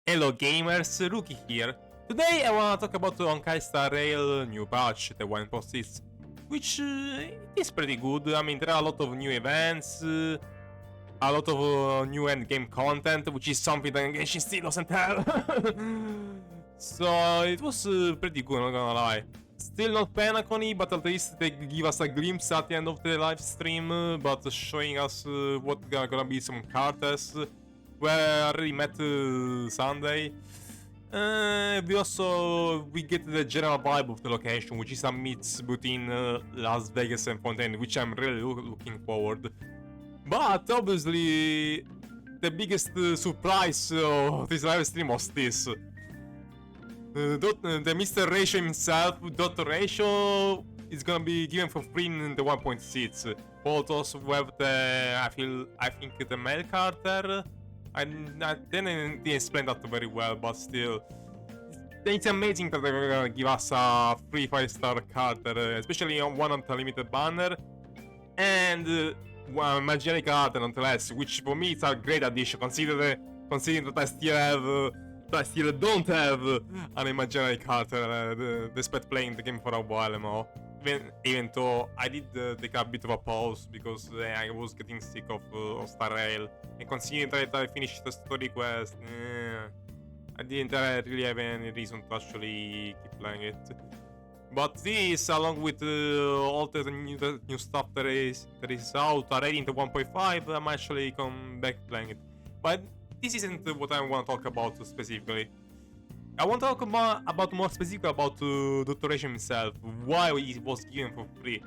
Hello gamers, Rookie here. Today I wanna talk about the Honkai Star Rail new patch, the 1.6, which is pretty good. I mean, there are a lot of new events, a lot of new endgame content, which is something that Genshin still doesn't have. So it was pretty good, not gonna lie. Still not Penacony, but at least they give us a glimpse at the end of the live stream, but showing us what gonna be some cartels. Where I already met Sunday. We get the general vibe of the location, which is a mix between Las Vegas and Fontaine, which I'm really looking forward. But obviously, the biggest surprise of this live stream was this. The Mr. Ratio himself, Dr. Ratio, is gonna be given for free in the 1.6. Photos with the, I think the mail carter. I didn't explain that very well, but still, it's amazing that they're gonna give us a free 5-star carter, especially on one unlimited banner, and one imaginary carter nonetheless, which for me is a great addition, considering that I still don't have an imaginary carter, despite playing the game for a while now. Even though I did take a bit of a pause because I was getting sick of Star Rail, and considering that I finished the story quest, I didn't really have any reason to actually keep playing it. But this, along with all the new stuff that is out already in the 1.5, I'm actually come back playing it. But this isn't what I want to talk about specifically. I want to talk more specifically about Dr. Ratio himself, why it was given for free.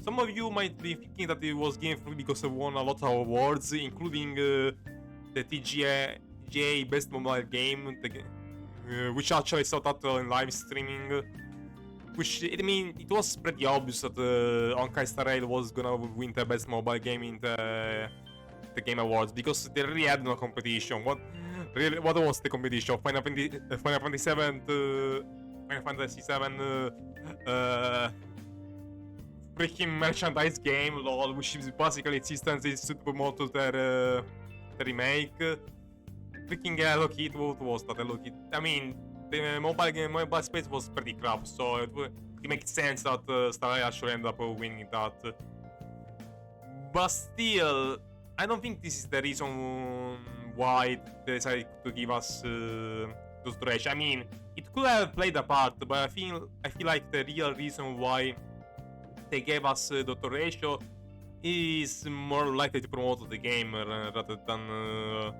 Some of you might be thinking that it was given free because it won a lot of awards, including the TGA Best Mobile Game, which actually saw that in live streaming. Which, I mean, it was pretty obvious that Honkai Star Rail was gonna win the Best Mobile Game in the Game Awards, because they really had no competition. What was the competition? Final Fantasy VII freaking merchandise game, lol, which is basically existence is to promote the remake. Freaking Hello Kitty, what was that? Hello Kitty? I mean, the mobile space was pretty crap, so it makes sense that Star Rail actually ended up winning that. But still, I don't think this is the reason why they decided to give us those Ratio. I mean, it could have played a part, but I feel like the real reason why they gave us Dr. Ratio is more likely to promote the game rather than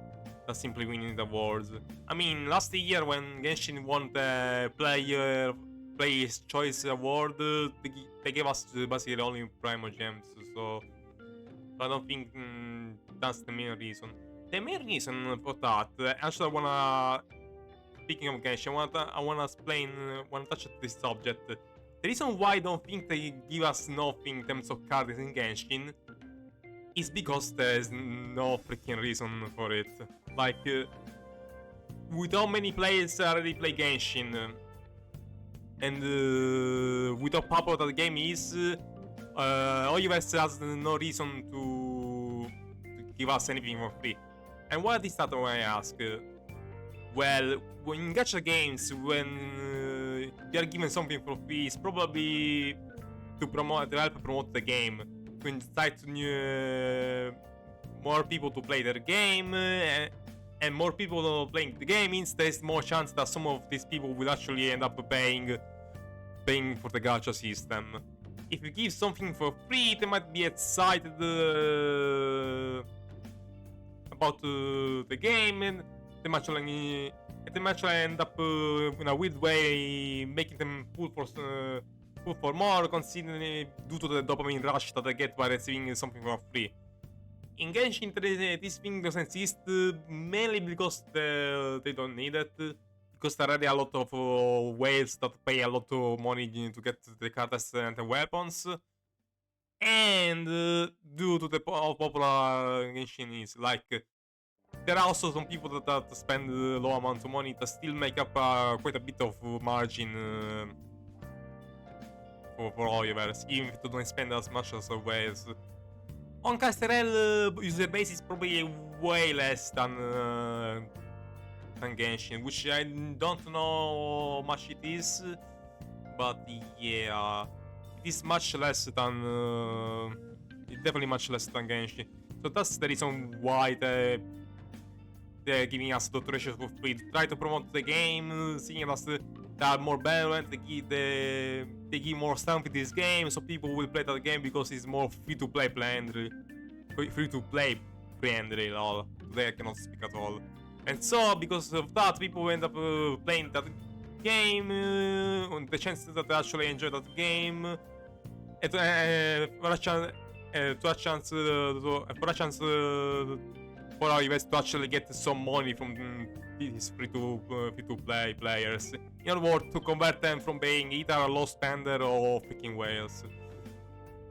simply winning the awards. I mean, last year when Genshin won the Player's Choice Award, they gave us basically only Primo Gems, so I don't think that's the main reason. The main reason for that, actually, speaking of Genshin, I wanna touch this subject. The reason why I don't think they give us nothing in terms of cards in Genshin is because there's no freaking reason for it. Like, with how many players already play Genshin, and with how popular the game is, Oliver's has no reason to give us anything for free. And why is that, when I ask? Well, in gacha games, when you are given something for free, it's probably to help promote the game, to incite more people to play their game, and more people playing the game means there's more chance that some of these people will actually end up paying for the gacha system. If you give something for free, they might be excited about the game, and they might actually end up in a weird way making them pull for more, considering due to the dopamine rush that they get by receiving something for free. In Genshin, this thing doesn't exist, mainly because they don't need it, because there are already a lot of whales that pay a lot of money to get the cards and the weapons, and due to the popular Genshin is, like, there are also some people that spend low amounts of money that still make up quite a bit of margin for Olivers, even if they don't spend as much as whales. Honkai Star Rail user base is probably way less than than Genshin, which I don't know how much it is, but yeah, it is much less than, it's definitely much less than Genshin. So that's the reason why they're giving us the treasures for free. Try to promote the game, seeing us there are more balance, they give more stuff in this game, so people will play that game because it's more free-to-play friendly. Free-to-play friendly, lol. Today I cannot speak at all. And so, because of that, people end up playing that game, the chances that they actually enjoy that game, and for a chance for our events to actually get some money from these free-to-play players. In other words, to convert them from being either a low spender or freaking whales.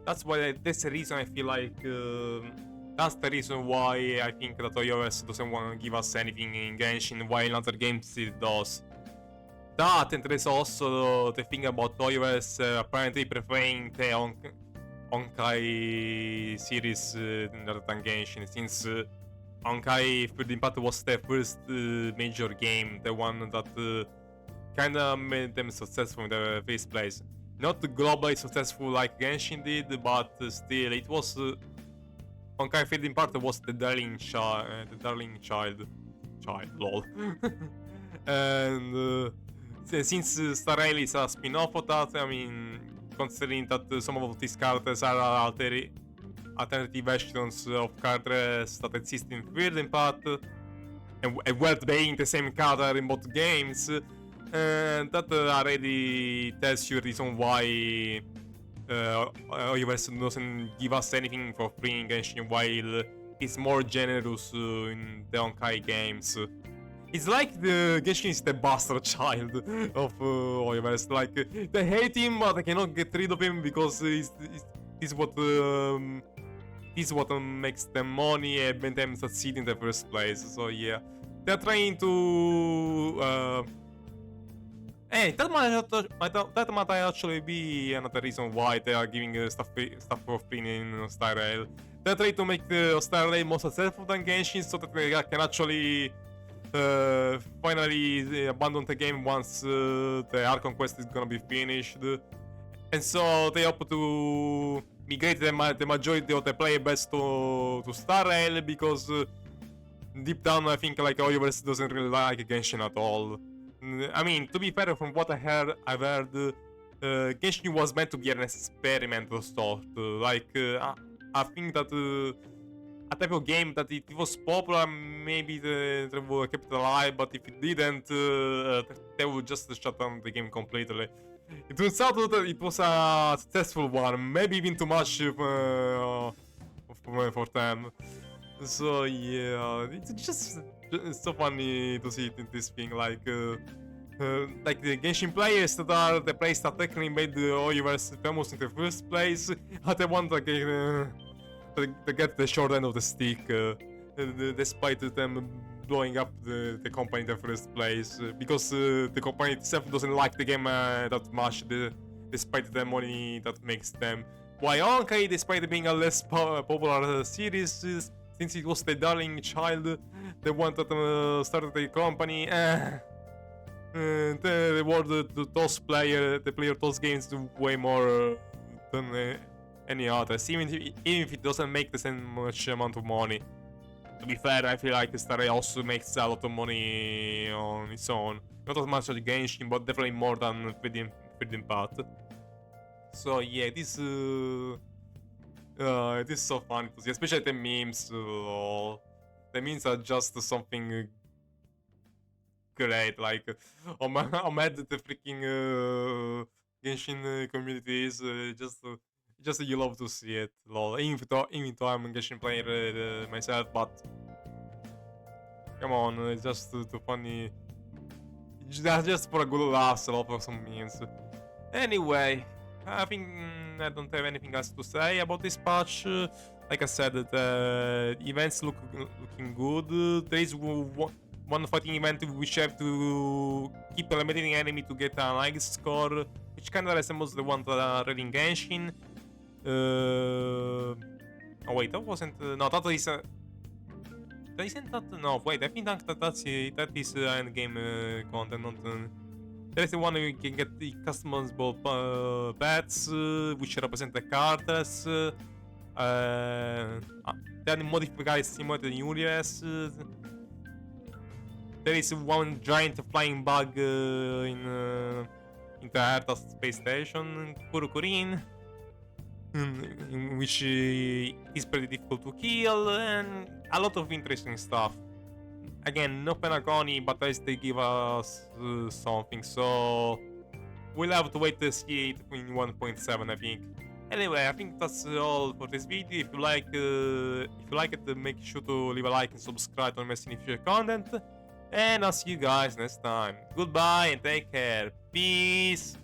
That's the reason I feel like that's the reason why I think that iOS doesn't want to give us anything in Genshin while other games it does. That, and there is also the thing about iOS apparently preferring the Honkai series rather than Genshin, since Honkai Third Impact was their first major game, the one that kinda made them successful in the first place. Not globally successful like Genshin did, but still, it was Honkai Third Impact was the darling child, lol. And since Star Rail is a spin-off of that, I mean, considering that some of these characters are alternative versions of characters that exist in Third Impact, and worth being the same character in both games, that already tells you the reason why Universe doesn't give us anything for free in Genshin, while it's more generous in the Honkai games. It's like the Genshin is the bastard child of Universe. Like, they hate him, but they cannot get rid of him because he's what makes them money and made them succeed in the first place. So yeah, they're trying to that might actually be another reason why they are giving stuff for free in Star Rail. They're trying to make Star Rail more successful than Genshin, so that they can actually finally abandon the game once the Archon quest is gonna be finished. And so they hope to migrate the majority of the player base to Star Rail, because deep down I think like Universe doesn't really like Genshin at all. I mean, to be fair, from what I've heard, Genshin was meant to be an experiment of sort. I think that a type of game that if it was popular, maybe they would have kept it alive, but if it didn't, they would just shut down the game completely. It turns out that it was a successful one, maybe even too much for them. So yeah, it's so funny to see it in this thing, like the Genshin players that are the players that technically made the universe famous in the first place, are the ones that get the short end of the stick, despite them blowing up the company in the first place, because the company itself doesn't like the game that much, despite the money that makes them. Why Honkai, despite being a less popular series, since it was the darling child, the one that started the company, they rewarded those those games way more than any others, even if it doesn't make the same much amount of money. To be fair, I feel like Star Rail also makes a lot of money on its own. Not as much as Genshin, but definitely more than Third Impact. So yeah, this is so funny to see, especially the memes. The memes are just something great. Like, I'm mad that the freaking Genshin community is just you love to see it. Lol. Even though I'm a Genshin player myself, but come on, it's just too funny. Just for a good laugh, for some memes. Anyway, I think I don't have anything else to say about this patch. Like I said, the events looking good. There is one fighting event which have to keep eliminating enemy to get a like score, which kind of resembles the one that are in Genshin. Oh wait, that wasn't. No, that is. isn't that... No, wait, I think that is end game content, not... There is the one where you can get the customizable pets, which represent the characters. Then modify simulated universe. There is one giant flying bug in the heart of space station, Kurukurin, in which is pretty difficult to kill, and a lot of interesting stuff. Again, no Penaconi, but at least they give us something, so we'll have to wait to see it in 1.7, I think. Anyway, I think that's all for this video. If you like it, make sure to leave a like and subscribe to miss any future content. And I'll see you guys next time. Goodbye and take care. Peace.